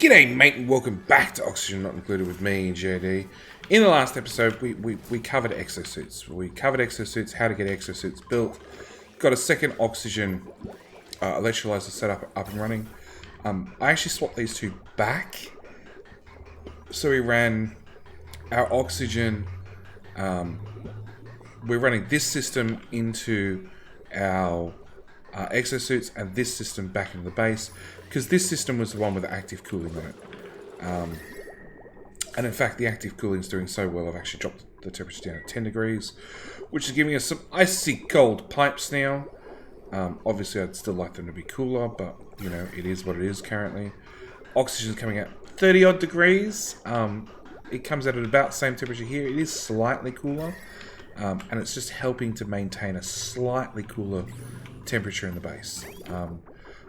G'day mate and welcome back to Oxygen Not Included with me, JD. In the last episode we covered exosuits. We covered exosuits, how to get exosuits built. Got a second oxygen electrolyzer set up and running. I actually swapped these two back. So we ran our oxygen, we're running this system into our exosuits and this system back into the base, because this system was the one with the active cooling on it. And in fact, the active cooling is doing so well, I've actually dropped the temperature down at 10 degrees, which is giving us some icy cold pipes now. Obviously, I'd still like them to be cooler, but, you know, it is what it is currently. Oxygen's coming at 30 odd degrees. It comes out at about the same temperature here. It is slightly cooler, and it's just helping to maintain a slightly cooler temperature in the base.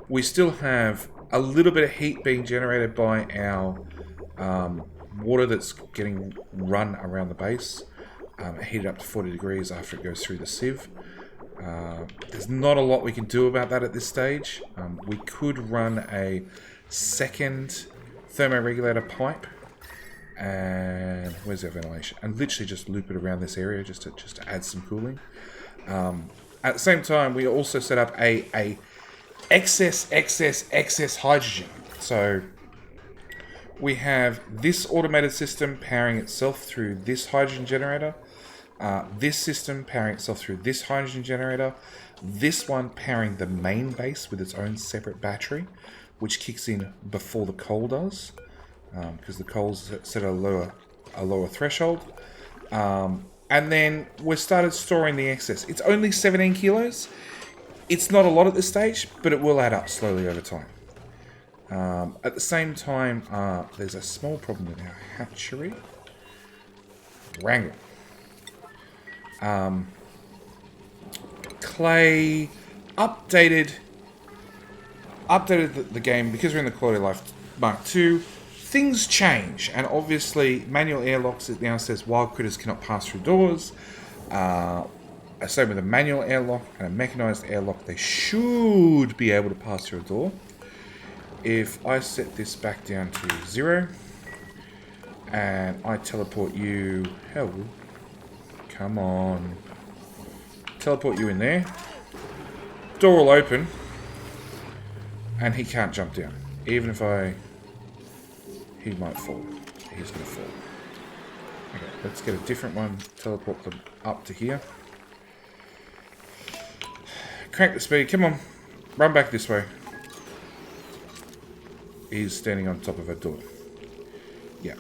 We still have a little bit of heat being generated by our water that's getting run around the base, heated up to 40 degrees after it goes through the sieve. There's not a lot we can do about that at this stage. We could run a second thermoregulator pipe, and where's our ventilation, and literally just loop it around this area just to add some cooling. At the same time, we also set up a excess hydrogen. So we have this automated system powering itself through this hydrogen generator, this system powering itself through this hydrogen generator, this one powering the main base with its own separate battery, which kicks in before the coal does, because the coal's set at a lower threshold. And then we started storing the excess. It's only 17 kilos. It's not a lot at this stage, but it will add up slowly over time. At the same time, there's a small problem with our hatchery. Wrangle. Clay updated the game because we're in the quality of life Mark II. Things change, and obviously manual airlocks, it now says wild critters cannot pass through doors. Same with a manual airlock and a mechanized airlock, they should be able to pass through a door. If I set this back down to 0 and I teleport you, hell, come on, teleport you in there, door will open and he can't jump down. Even if he might fall. He's going to fall. Okay, let's get a different one. Teleport them up to here. Crank the speed. Come on. Run back this way. He's standing on top of a door. Yeah.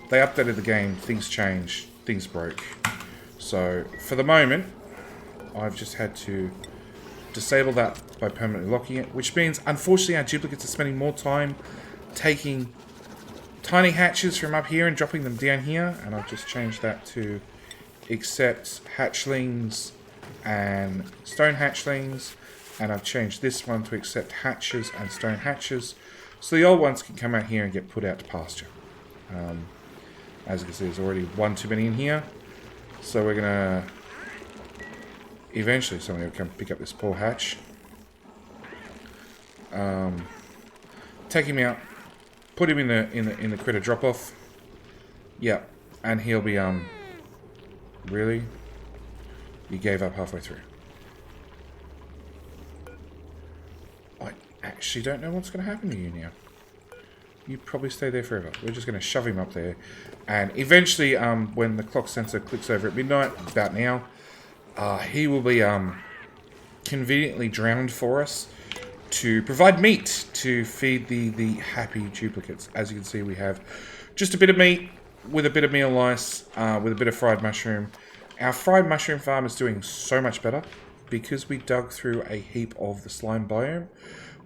They updated the game. Things changed. Things broke. So, for the moment, I've just had to disable that by permanently locking it, which means, unfortunately, our duplicates are spending more time taking tiny hatches from up here and dropping them down here, and I've just changed that to accept hatchlings and stone hatchlings, and I've changed this one to accept hatches and stone hatches, so the old ones can come out here and get put out to pasture. As you can see, there's already one too many in here, so we're gonna eventually somebody will come pick up this poor hatch, take him out, put him in the critter drop off. Yeah, and he'll be really? You gave up halfway through. I actually don't know what's going to happen to you now. You probably stay there forever. We're just going to shove him up there, and eventually, when the clock sensor clicks over at midnight, about now, he will be conveniently drowned for us, to provide meat to feed the happy duplicates. As you can see, we have just a bit of meat with a bit of meal lice, with a bit of fried mushroom. Our fried mushroom farm is doing so much better because we dug through a heap of the slime biome.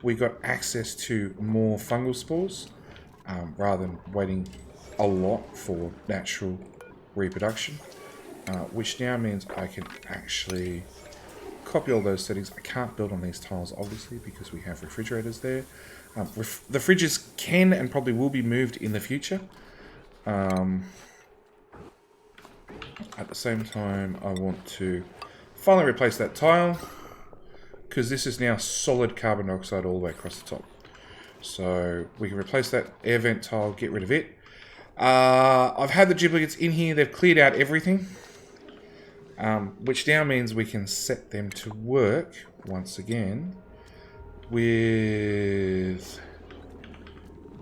We got access to more fungal spores rather than waiting a lot for natural reproduction, which now means I can actually copy all those settings. I can't build on these tiles, obviously, because we have refrigerators there. The fridges can and probably will be moved in the future. At the same time, I want to finally replace that tile, because this is now solid carbon dioxide all the way across the top. So we can replace that air vent tile, get rid of it. I've had the duplicates in here. They've cleared out everything. Which now means we can set them to work once again with...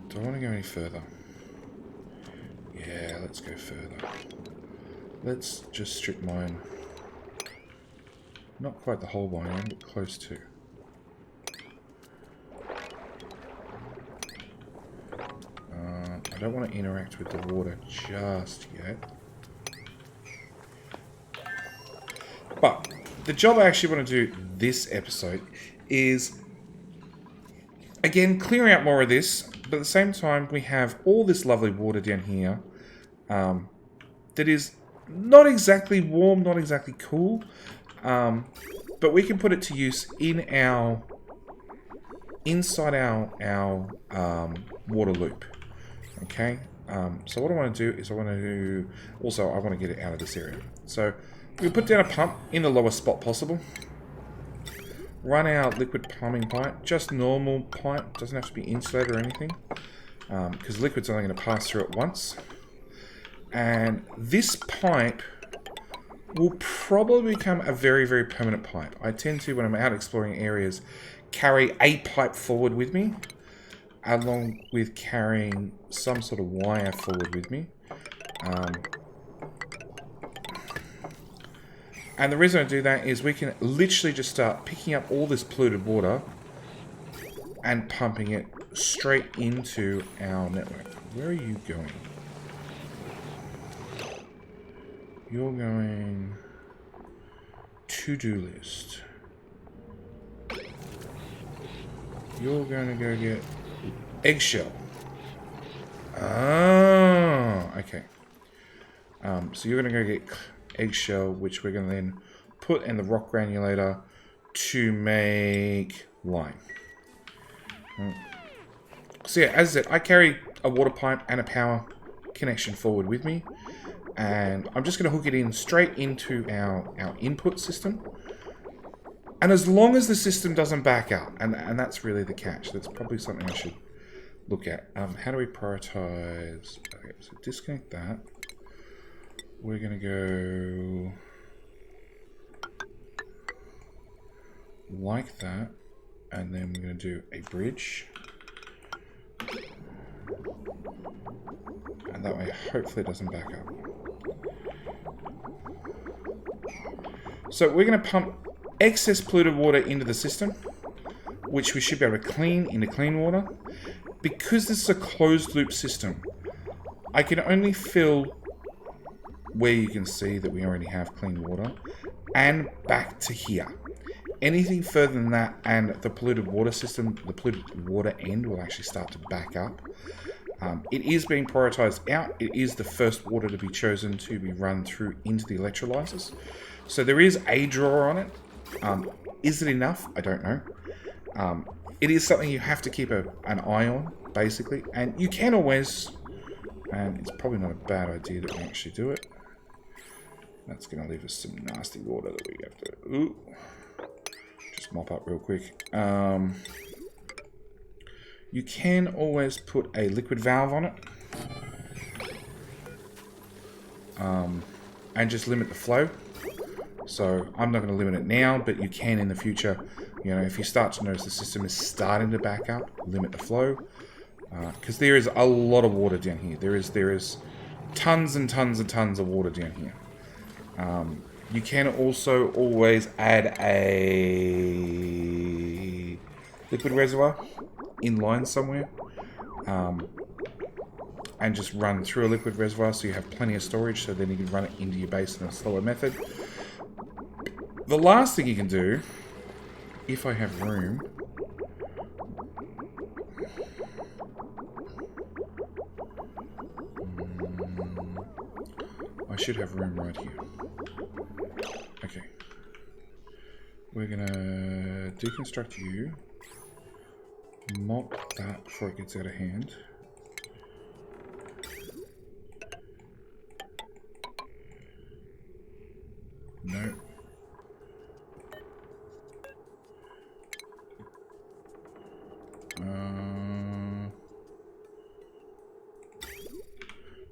Do I want to go any further? Yeah, let's go further. Let's just strip mine. Not quite the whole biome, but close to. I don't want to interact with the water just yet. But the job I actually want to do this episode is, again, clearing out more of this, but at the same time we have all this lovely water down here that is not exactly warm, not exactly cool, but we can put it to use in our inside our water loop. Okay, so what I want to do is I want to get it out of this area. So we put down a pump in the lowest spot possible. Run our liquid plumbing pipe, just normal pipe, doesn't have to be insulated or anything, because liquid's only going to pass through it once. And this pipe will probably become a very, very permanent pipe. I tend to, when I'm out exploring areas, carry a pipe forward with me, along with carrying some sort of wire forward with me. And the reason I do that is we can literally just start picking up all this polluted water and pumping it straight into our network. Where are you going? You're going to-do list. You're going to go get eggshell. Oh, okay. So you're going to go get eggshell, which we're going to then put in the rock granulator to make lime. So yeah, as I said, I carry a water pipe and a power connection forward with me, and I'm just going to hook it in straight into our input system. And as long as the system doesn't back up, and that's really the catch, that's probably something I should look at. How do we prioritize? Okay, so disconnect that. We're going to go like that, and then we're going to do a bridge. And that way, hopefully it doesn't back up. So we're going to pump excess polluted water into the system, which we should be able to clean into clean water. Because this is a closed loop system, I can only fill where you can see that we already have clean water and back to here. Anything further than that and the polluted water system, the polluted water end will actually start to back up. It is being prioritized out. It is the first water to be chosen to be run through into the electrolyzers. So there is a draw on it. Is it enough? I don't know. It is something you have to keep an eye on, basically. And you can always, and it's probably not a bad idea that we actually do it. That's going to leave us some nasty water that we have to, ooh, just mop up real quick. You can always put a liquid valve on it. And just limit the flow. So I'm not going to limit it now, but you can in the future. You know, if you start to notice the system is starting to back up, limit the flow. Because there is a lot of water down here. There is tons and tons and tons of water down here. You can also always add a liquid reservoir in line somewhere. And just run through a liquid reservoir so you have plenty of storage, so then you can run it into your base in a slower method. The last thing you can do, if I have room, I should have room right here. Okay. We're gonna deconstruct you, mop that before it gets out of hand. No.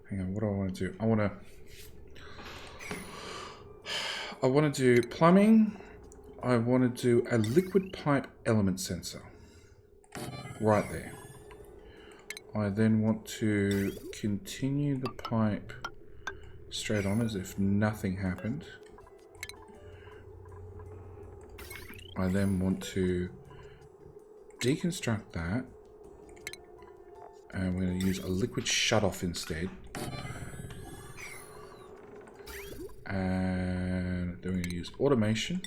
Hang on, what do I want to do? I want to do plumbing. I want to do a liquid pipe element sensor. Right there. I then want to continue the pipe straight on as if nothing happened. I then want to deconstruct that. And we're going to use a liquid shutoff instead. And then we're going to use automation.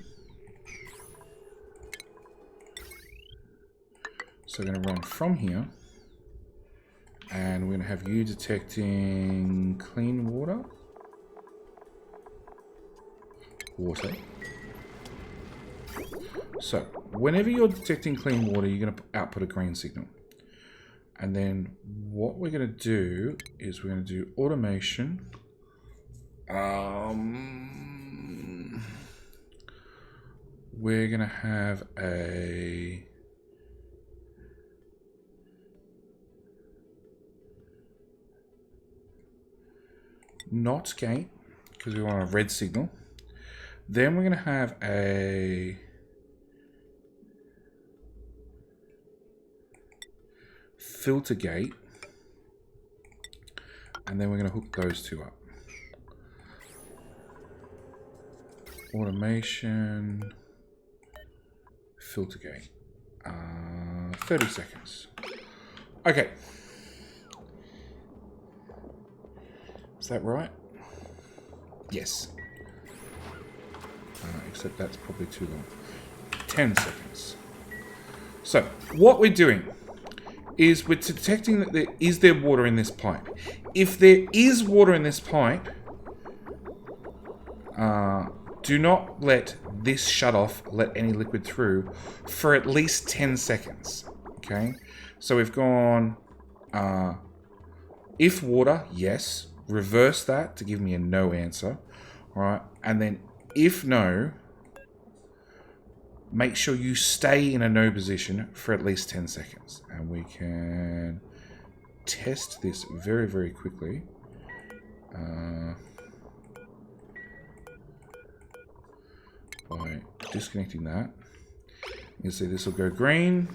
So we're going to run from here. And we're going to have you detecting clean water. Water. So, whenever you're detecting clean water, you're going to output a green signal. And then what we're going to do is we're going to do automation. We're going to have a not gate because we want a red signal. Then we're going to have a filter gate, and then we're going to hook those two up. Automation, filter gate, 30 seconds. Okay. Is that right? Yes. Except that's probably too long. 10 seconds. So, what we're doing is we're detecting that is there water in this pipe. If there is water in this pipe, do not let this shut off, let any liquid through for at least 10 seconds. Okay? So we've gone, if water, yes. Reverse that to give me a no answer. Alright? And then if no, make sure you stay in a no position for at least 10 seconds. And we can test this very, very quickly. By disconnecting that. You can see this will go green.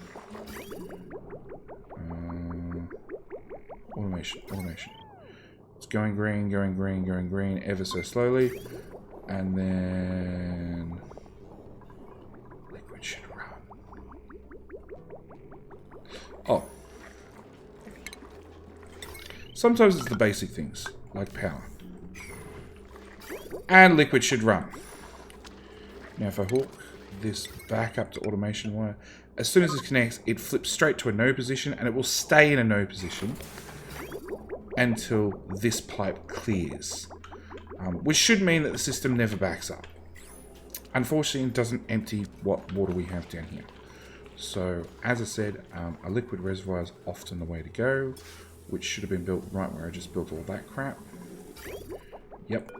Automation. It's going green, going green, ever so slowly. And then liquid should run. Oh. Sometimes it's the basic things, like power. And liquid should run. Now if I hook this back up to automation wire, as soon as it connects, it flips straight to a no position, and it will stay in a no position until this pipe clears. Which should mean that the system never backs up. Unfortunately, it doesn't empty what water we have down here. So, as I said, a liquid reservoir is often the way to go, which should have been built right where I just built all that crap. Yep.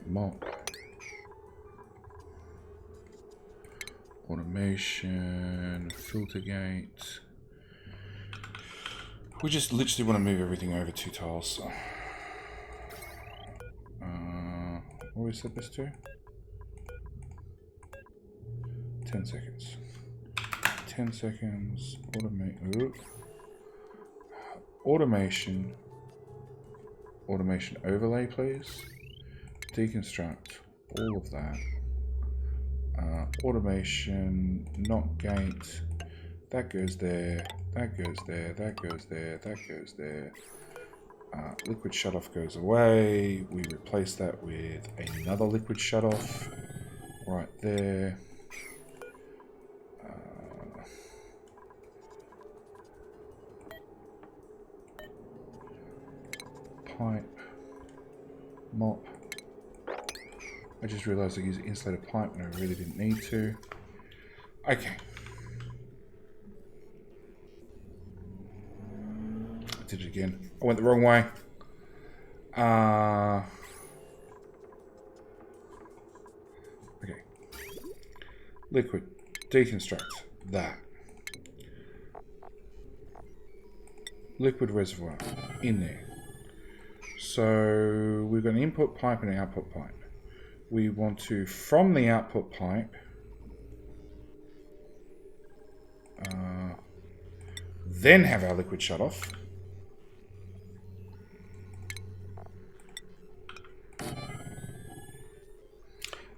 Mop. Automation. Filter gate. We just literally want to move everything over 2 tiles, so... what we set this to? 10 seconds. 10 seconds. Automation. Automation overlay, please. Deconstruct all of that. Automation, not gate. That goes there. That goes there. That goes there. That goes there. Liquid shutoff goes away. We replace that with another liquid shutoff right there. Pipe. Mop. I just realized I used insulated pipe and I really didn't need to. Okay. I did it again. I went the wrong way. Okay. Liquid. Deconstruct that. liquid reservoir in there. So we've got an input pipe and an output pipe. We want to, from the output pipe, then have our liquid shut off.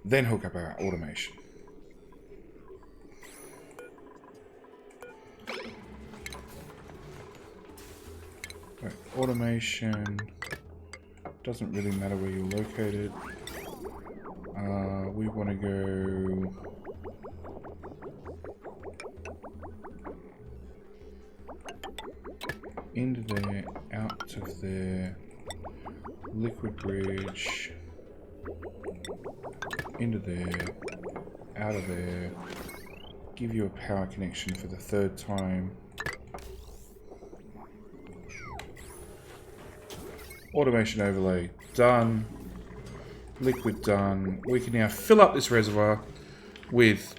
Then hook up our automation. Right, automation doesn't really matter where you're located. We want to go into there, out of there, liquid bridge, into there, out of there, give you a power connection for the third time. Automation overlay done. Liquid done. We can now fill up this reservoir with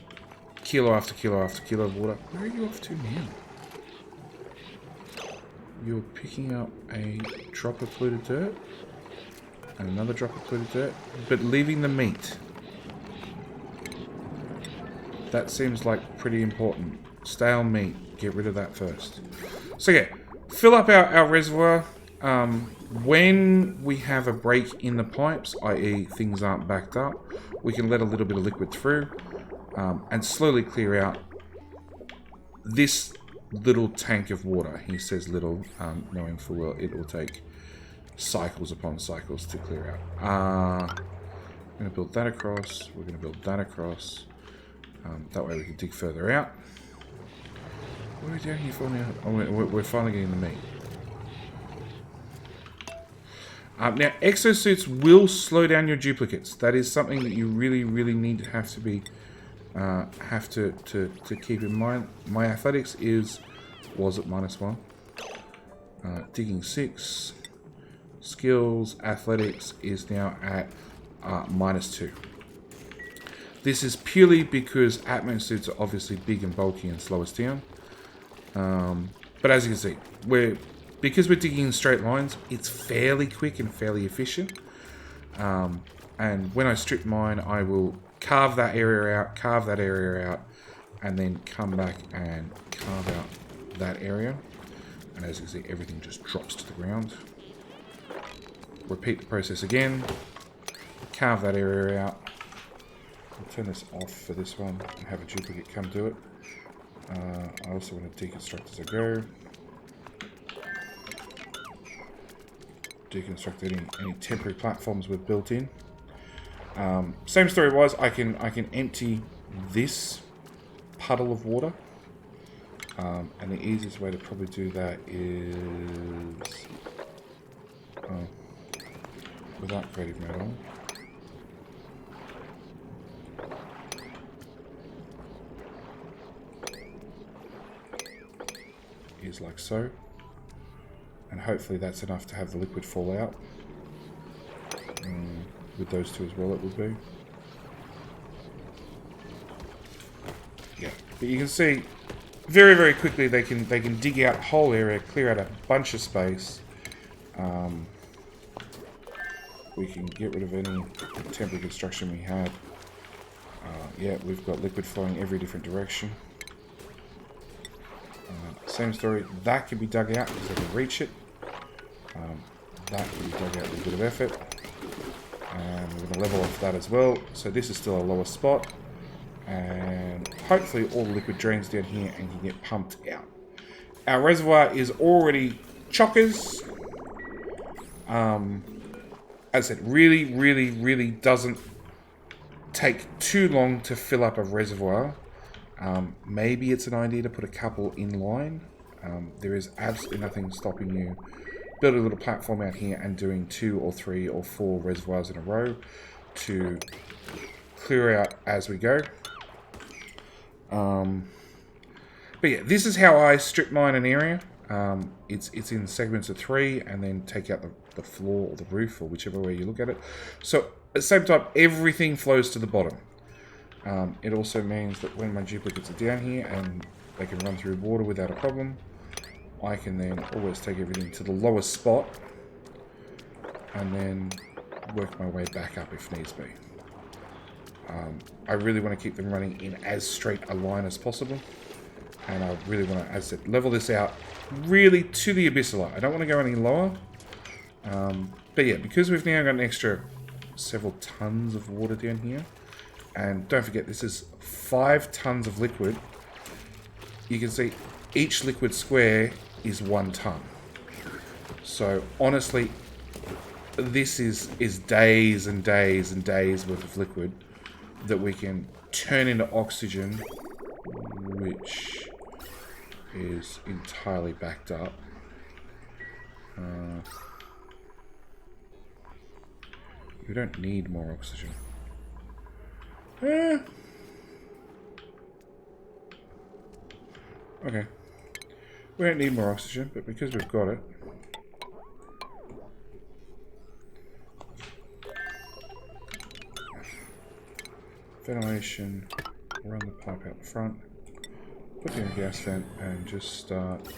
kilo after kilo after kilo of water. Where are you off to now? You're picking up a drop of polluted dirt and another drop of polluted dirt, but leaving the meat. That seems like pretty important. Stale meat, get rid of that first. So yeah, fill up our reservoir. When we have a break in the pipes, i.e. things aren't backed up, we can let a little bit of liquid through and slowly clear out this little tank of water. He says little, knowing full well it will take cycles upon cycles to clear out. I'm going to build that across, we're going to build that across, that way we can dig further out. What are we doing here for now? Oh, we're finally getting the meat. Now, exosuits will slow down your duplicates. That is something that you really, really need to have to keep in mind. My athletics was at -1. Digging 6. Skills, athletics is now at -2. This is purely because Atman suits are obviously big and bulky and slow us down. But as you can see, because we're digging in straight lines, it's fairly quick and fairly efficient. And when I strip mine, I will carve that area out, and then come back and carve out that area. And as you can see, everything just drops to the ground. Repeat the process again. Carve that area out. I'll turn this off for this one and have a duplicate come to it. I also want to deconstruct as I go. Deconstruct any temporary platforms we've built in. Same story wise, I can empty this puddle of water, and the easiest way to probably do that is without creative mode on. Is like so. And hopefully that's enough to have the liquid fall out. With those two as well it would be. Yeah, but you can see very, very quickly they can dig out a whole area, clear out a bunch of space. We can get rid of any temporary construction we had. Yeah, we've got liquid flowing every different direction. Same story, that can be dug out because I can reach it. That can be dug out with a bit of effort. And we're going to level off that as well. So this is still a lower spot. And hopefully all the liquid drains down here and can get pumped out. Our reservoir is already chockers. As I said, really doesn't take too long to fill up a reservoir. Maybe it's an idea to put a couple in line. There is absolutely nothing stopping you building a little platform out here and doing 2 or 3 or 4 reservoirs in a row to clear out as we go. But yeah, this is how I strip mine an area. It's in segments of 3 and then take out the floor or the roof or whichever way you look at it. So at the same time, everything flows to the bottom. It also means that when my duplicates are down here and they can run through water without a problem, I can then always take everything to the lowest spot and then work my way back up if needs be. I really want to keep them running in as straight a line as possible. And I really want to, as I said, level this out really to the abyssal. I don't want to go any lower. But yeah, because we've now got an extra several tons of water down here. And don't forget, this is 5 tons of liquid. You can see each liquid square is 1 ton. So honestly, this is days and days and days worth of liquid that we can turn into oxygen, which is entirely backed up. We don't need more oxygen. Okay. We don't need more oxygen, but because we've got it, ventilation, run the pipe out the front, put in a gas vent, and just start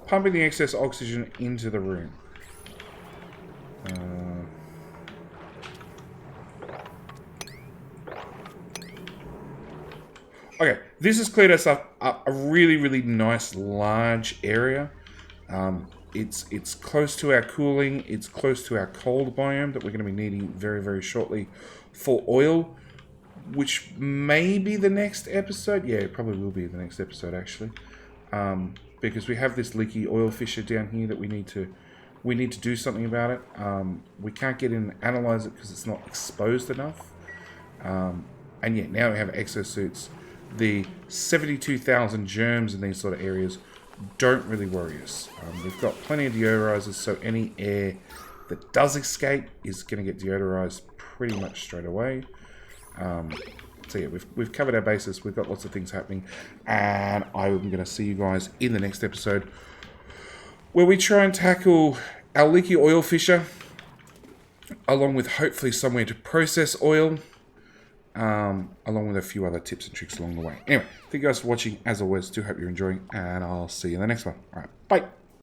pumping the excess oxygen into the room. Okay, this has cleared us up a really, really nice large area. It's close to our cooling, it's close to our cold biome that we're going to be needing very, very shortly for oil, which may be the next episode. Yeah, it probably will be the next episode actually, because we have this leaky oil fissure down here that we need to do something about it. We can't get in and analyze it because it's not exposed enough. And yeah, now we have exosuits. The 72,000 germs in these sort of areas don't really worry us. We've got plenty of deodorizers, so any air that does escape is going to get deodorized pretty much straight away. So yeah, we've covered our bases. We've got lots of things happening, and I'm going to see you guys in the next episode where we try and tackle our leaky oil fissure, along with hopefully somewhere to process oil. Along with a few other tips and tricks along the way. Anyway, thank you guys for watching. As always, do hope you're enjoying, and I'll see you in the next one. Alright, bye!